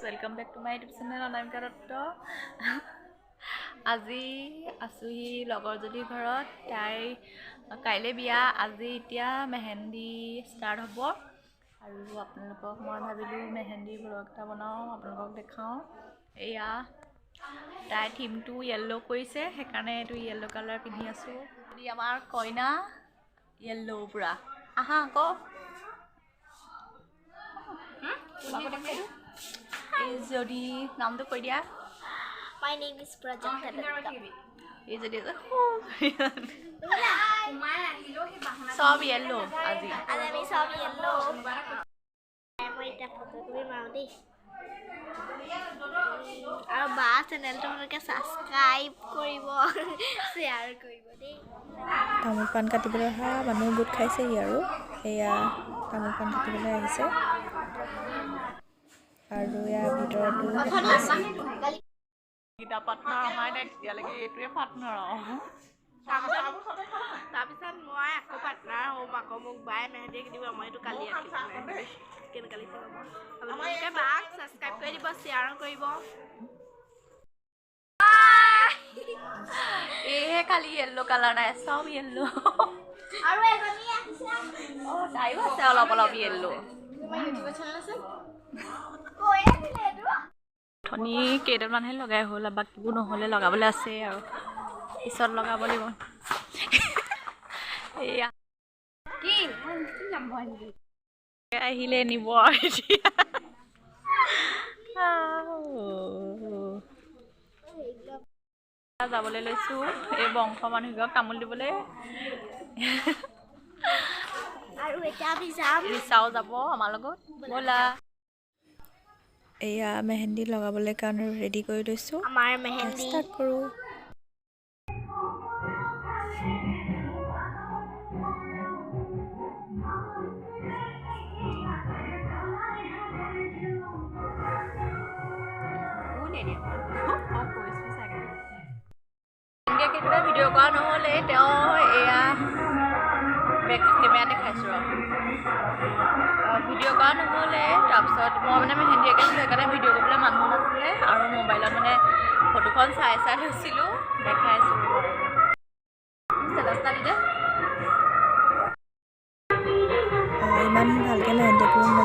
Welcome back to my YouTube channel Anamika Dutta. আজি আছোহি লগৰজনীৰ ঘৰত। তাই কাইলৈ বিয়া, আজি এতিয়া মেহেন্দি ষ্টাৰ্ট হ'ব আৰু আপোনালোকক মই ভাবিলোঁ মেহেন্দি ব্লগ এটা বনাওঁ, আপোনালোকক দেখাওঁ। এয়া তাই থিমটো য়েল্ল' কৰিছে, সেইকাৰণে এইটো য়েল্ল' কালাৰ পিন্ধি আছোঁ। আমাৰ কইনা য়েল্ল' পূৰা। আহা আকৌ যদি নামটো কৈ দিয়া। My name is Prajakta Datta. এই যদি সব য়েল্লো আজি আমি সব yellow. মই এটা ফটো তুমি মাও দেই। আৰু বা চেনেলটো আপোনালোকে ছাবস্ক্ৰাইব কৰিব, শ্বেয়াৰ কৰিব দেই। তামোল পাণ কাটিবলৈ অহা মানুহ গোট খাইছেহি আৰু এয়া তামোল পাণ কাটিবলৈ আহিছে আৰু ইয়াৰ ভিতৰতো গীতা পাৰ্টনাৰ অহাই নাই, তেতিয়ালৈকে এইটোৱে পাৰ্টনাৰ আৰু তাৰপিছত মই আকৌ পাৰ্টনাৰ হ'ম, আকৌ মোক বাই মেহেন্দি কিনিব। মই এইটো কালি কেনেকুৱা লাগিছে আপোনালোকে বাক ছাবস্ক্ৰাইব কৰি দিব, শ্বেয়াৰ কৰিব। এহে খালি য়েল্লো কালাৰ নাই, সব য়েল্লো। আৰু এজনী আহিছে, তাইও আছে অলপ অলপ য়েল্লো। ধনী কেইটামানহে লগাই হ'ল, বাকীবোৰ নহ'লে লগাবলৈ আছে আৰু পিছত লগাব লাগিব। এয়া কি আহিলে নিব এতিয়া যাবলৈ লৈছোঁ এই বংশ মানুহবোৰক তামোল দিবলৈ। আৰু এতিয়া আমি যাম, ৰিচাও যাব আমাৰ লগত, ব'লা। এয়া মেহেন্দি লগাবলৈ কাৰণে ৰেডি কৰি লৈছোঁ। আমাৰ মেহেন্দি ষ্টাৰ্ট কৰোঁ। কেতিয়াবা ভিডিঅ' কৰা নহ'লে তেওঁ এয়া বেক কেমেৰা দেখাইছোঁ আৰু ভিডিঅ' কৰা নহ'লে। তাৰপিছত মই মানে মেহেন্দি আঁকিছিলোঁ, সেইকাৰণে ভিডিঅ' কৰিবলৈ মানুহ নাছিলে আৰু মোবাইলত মানে ফটোখন চাই লৈছিলোঁ, দেখাইছোঁ। ইমান ভালকৈ মেহেন্দি আঁকিব